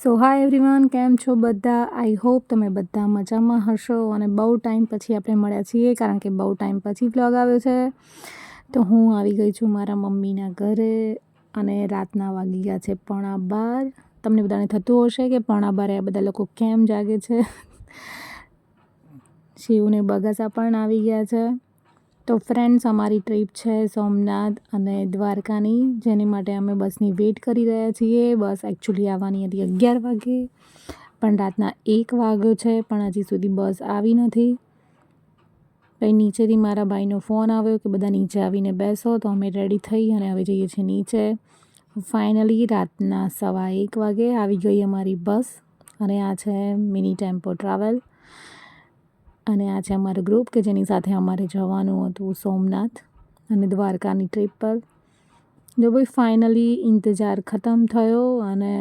સો hi everyone, કેમ છો બધા? આઈ હોપ તમે બધા મજામાં હશો. અને બહુ ટાઈમ પછી આપણે મળ્યા છીએ, કારણ કે બહુ ટાઈમ પછી વ્લોગ આવ્યો છે. તો હું આવી ગઈ છું મારા મમ્મીના ઘરે અને રાતના વાગી ગયા છે 12:30. તમને બધાને થતું હશે કે 12:30 આ બધા લોકો કેમ જાગે છે. શિવને બગાસા પણ આવી ગયા છે. તો ફ્રેન્ડ્સ, અમારી ટ્રીપ છે સોમનાથ અને દ્વારકાની, જેની માટે અમે બસની વેઇટ કરી રહ્યા છીએ. બસ એકચ્યુઅલી આવવાની હતી 11 વાગે, પણ રાતના 1 વાગ્યો છે, પણ હજી સુધી બસ આવી નથી. પછી નીચેથી મારા ભાઈનો ફોન આવ્યો કે બધા નીચે આવીને બેસો, તો અમે રેડી થઈ અને હવે જઈએ છીએ નીચે. ફાઇનલી રાતના 1:15 વાગે આવી ગઈ અમારી બસ, અને આ છે મિની ટેમ્પો ટ્રાવેલ, અને આ છે અમારું ગ્રુપ કે જેની સાથે અમારે જવાનું હતું સોમનાથ અને દ્વારકાની ટ્રીપ પર. જો ભાઈ ફાઇનલી ઇંતજાર ખતમ થયો અને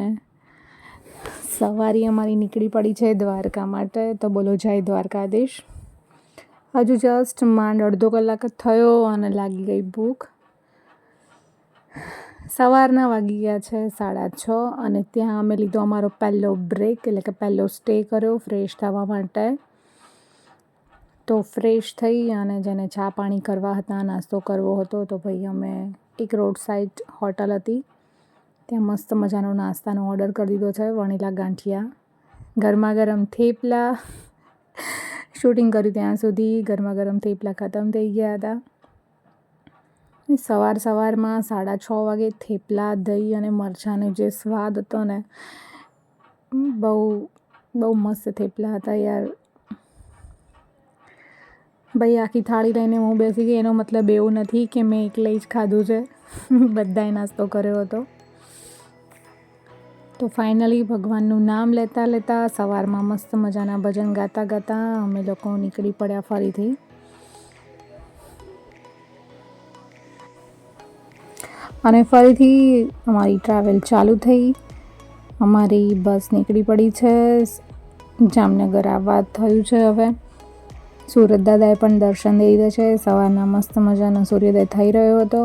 સવારી અમારી નીકળી પડી છે દ્વારકા માટે. તો બોલો જય દ્વારકાધીશ. હજુ જસ્ટ માંડ અડધો કલાક જ થયો અને લાગી ગઈ ભૂખ. સવારના વાગી ગયા છે 6:30, અને ત્યાં અમે લીધો અમારો પહેલો બ્રેક, એટલે કે પહેલો સ્ટે કર્યો ફ્રેશ થવા માટે. તો ફ્રેશ થઈ અને જેને ચા પાણી કરવા હતા, નાસ્તો કરવો હતો, તો ભાઈ અમે એક રોડ સાઈડ હોટલ હતી ત્યાં મસ્ત મજાનો નાસ્તાનો ઓર્ડર કરી દીધો છે. વણીલા ગાંઠિયા, ગરમા ગરમ થેપલા. શૂટિંગ કર્યું ત્યાં સુધી ગરમા ગરમ થેપલા ખતમ થઈ ગયા હતા. સવારમાં 6:30 વાગે થેપલા, દહીં અને મરચાંનો જે સ્વાદ હતો ને, બહુ મસ્ત થેપલા હતા યાર. ભાઈ આખી થાળી લઈને હું બેસી ગઈ, એનો મતલબ એવું નથી કે મેં એકલે જ ખાધું છે. બધાએ નાસ્તો કર્યો હતો. તો ફાઇનલી ભગવાનનું નામ લેતા લેતા સવારમાં મસ્ત મજાના ભજન ગાતા ગાતા અમે લોકો નીકળી પડ્યા ફરીથી. અને ફરીથી અમારી ટ્રાવેલ ચાલુ થઈ. અમારી બસ નીકળી પડી છે. જામનગર આવવા થયું છે હવે. સુરત દાદાએ પણ દર્શન દઈ દીધા છે. સવારના મસ્ત મજાનો સૂર્યોદય થઈ રહ્યો હતો,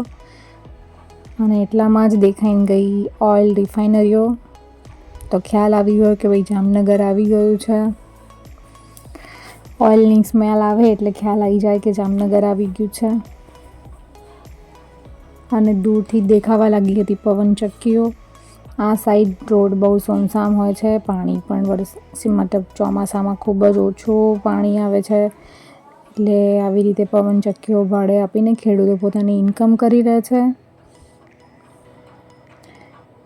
અને એટલામાં જ દેખાઈને ગઈ ઓઇલ રિફાઇનરીઓ. તો ખ્યાલ આવી ગયો કે ભાઈ જામનગર આવી ગયું છે. ઓઇલની સ્મેલ આવે એટલે ખ્યાલ આવી જાય કે જામનગર આવી ગયું છે. અને દૂરથી દેખાવા લાગી હતી પવનચક્કીઓ. આ સાઈડ રોડ બહુ સુમસામ હોય છે. પાણી પણ મતલબ ચોમાસામાં ખૂબ જ ઓછું પાણી આવે છે, એટલે આવી રીતે પવનચક્કીઓ ભાડે આપીને ખેડૂતો પોતાની ઇન્કમ કરી રહે છે.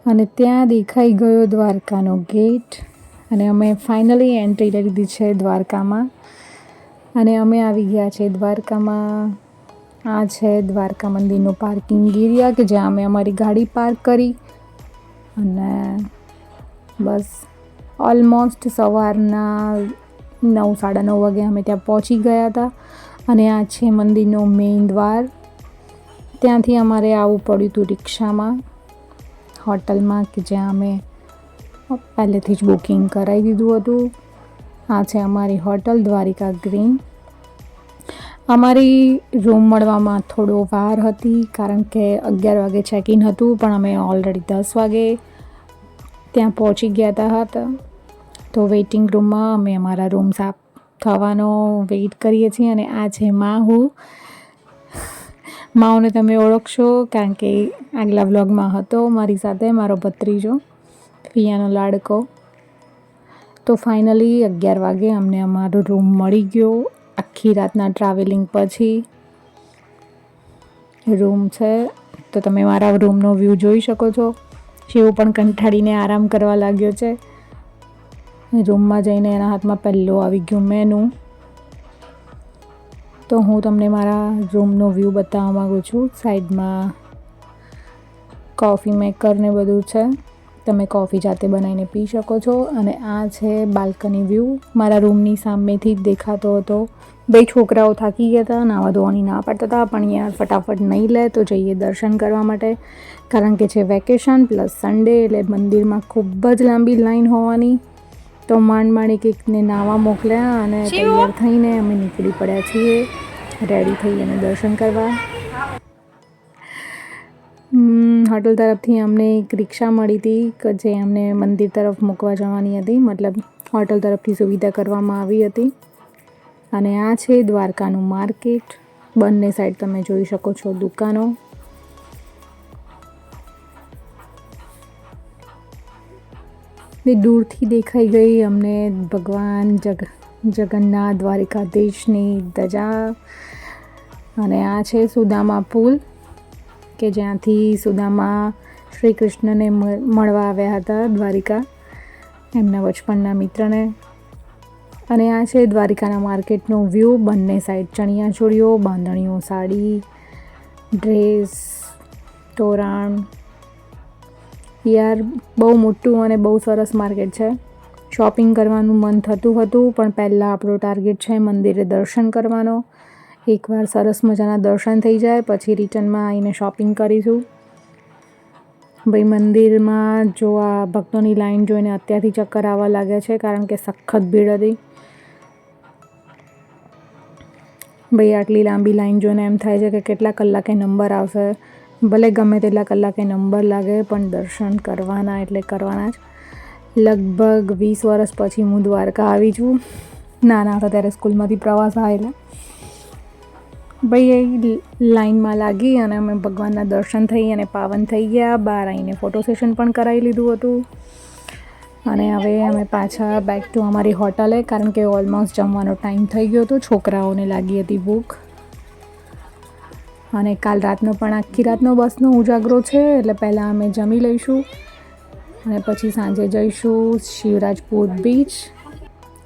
અને ત્યાં દેખાઈ ગયો દ્વારકાનો ગેટ, અને અમે ફાઇનલી એન્ટ્રી લઈ લીધી છે દ્વારકામાં, અને અમે આવી ગયા છે દ્વારકામાં. આ છે દ્વારકા મંદિરનો પાર્કિંગ એરિયા કે જ્યાં અમે અમારી ગાડી પાર્ક કરી, અને બસ ઓલમોસ્ટ સવારના 9-9:30 વાગે અમે ત્યાં પહોંચી ગયા હતા. અને આ છે મંદિરનો મેઇન દ્વાર. ત્યાંથી અમારે આવવું પડ્યું હતું રિક્ષામાં હોટલમાં, કે જ્યાં અમે પહેલેથી જ બુકિંગ કરાવી દીધું હતું. આ છે અમારી હોટલ દ્વારિકા ગ્રીન. અમારી રૂમ મળવામાં થોડો વાર હતી, કારણ કે 11 વાગે ચેક ઇન હતું, પણ અમે ઓલરેડી 10 વાગે ત્યાં પહોંચી ગયા હતા. તો વેઇટિંગ રૂમમાં અમે અમારા રૂમ સાફ થવાનો વેઇટ કરીએ છીએ. અને આ છે માઉને તમે ઓળખશો, કારણ કે આગલા વ્લોગમાં હતો મારી સાથે મારો ભત્રીજો, ફિયાનો લાડકો. તો ફાઇનલી 11 વાગે અમને અમારો રૂમ મળી ગયો. આખી રાતના ટ્રાવેલિંગ પછી રૂમ છે. તો તમે મારા રૂમનો વ્યૂ જોઈ શકો છો. શિવ પણ કંટાળીને આરામ કરવા લાગ્યો છે. રૂમમાં જઈને એના હાથમાં પહેલો આવી ગયું મેનુ. તો હું તમને મારા રૂમનો વ્યૂ બતાવવા માગું છું. સાઈડમાં કોફી મેકર ને બધું છે, તમે કોફી જાતે બનાવીને પી શકો છો. અને આ છે બાલ્કની વ્યૂ, મારા રૂમની સામેથી જ દેખાતો હતો. બે છોકરાઓ થાકી ગયા હતા, નાવા ધોવાની ના પાડતા હતા, પણ યાર ફટાફટ નહીં લે તો જઈએ દર્શન કરવા માટે, કારણ કે છે વેકેશન પ્લસ સન્ડે, એટલે મંદિરમાં ખૂબ જ લાંબી લાઈન હોવાની. તો માંડ એકને નાવા મોકલ્યા અને તૈયાર થઈને અમે નીકળી પડ્યા છીએ રેડી થઈ અને દર્શન કરવા. હોટલ તરફથી અમને એક રિક્ષા મળી હતી કે જે અમને મંદિર તરફ મૂકવા જવાની હતી, મતલબ હોટલ તરફથી સુવિધા કરવામાં આવી હતી. અને આ છે દ્વારકાનું માર્કેટ. બંને સાઈડ તમે જોઈ શકો છો દુકાનો. ને દૂરથી દેખાઈ ગઈ અમને ભગવાન જગન્નાથ દ્વારિકાધીશની ધજા. અને આ છે સુદામા પુલ કે જ્યાંથી સુદામા શ્રી કૃષ્ણને મળવા આવ્યા હતા દ્વારિકા, એમના બચપનના મિત્રને. અને આ છે દ્વારિકાના માર્કેટનો વ્યૂ. બંને સાઈડ ચણિયાચોળીઓ, બાંધણીઓ, સાડી, ડ્રેસ, તોરણ. યાર બહુ મોટું અને બહુ સરસ માર્કેટ છે. શોપિંગ કરવાનું મન થતું હતું, પણ પહેલાં આપણો ટાર્ગેટ છે મંદિરે દર્શન કરવાનો. એકવાર સરસ મજાના દર્શન થઈ જાય પછી રિટર્નમાં આવીને શોપિંગ કરીશું. ભાઈ મંદિરમાં જો આ ભક્તોની લાઈન જોઈને અત્યારથી ચક્કર આવવા લાગ્યા છે, કારણ કે સખત ભીડ હતી. ભાઈ આટલી લાંબી લાઈન જોઈને એમ થાય છે કે કેટલા કલાકે નંબર આવશે. ભલે ગમે તેટલા કલાકે નંબર લાગે પણ દર્શન કરવાના એટલે કરવાના જ. લગભગ 20 વર્ષ પછી હું દ્વારકા આવી છું. નાના હતા ત્યારે સ્કૂલમાંથી પ્રવાસ આવેલા. ભાઈ એ લાઈનમાં લાગી અને અમે ભગવાનના દર્શન થઈ અને પાવન થઈ ગયા. બહાર આવીને ફોટો સેશન પણ કરાવી લીધું હતું. અને હવે અમે પાછા બેક ટુ અમારી હોટલે, કારણ કે ઓલમોસ્ટ જમવાનો ટાઈમ થઈ ગયો હતો. છોકરાઓને લાગી હતી ભૂખ. અને કાલ રાતનો પણ આખી રાતનો બસનો ઉજાગરો છે, એટલે પહેલાં અમે જમી લઈશું અને પછી સાંજે જઈશું શિવરાજપુર બીચ.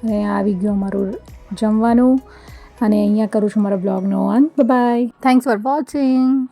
અને આવી ગયું અમારું જમવાનું. અને અહીંયા કરું છું મારા બ્લોગનો અંત. બાય. Thanks for watching.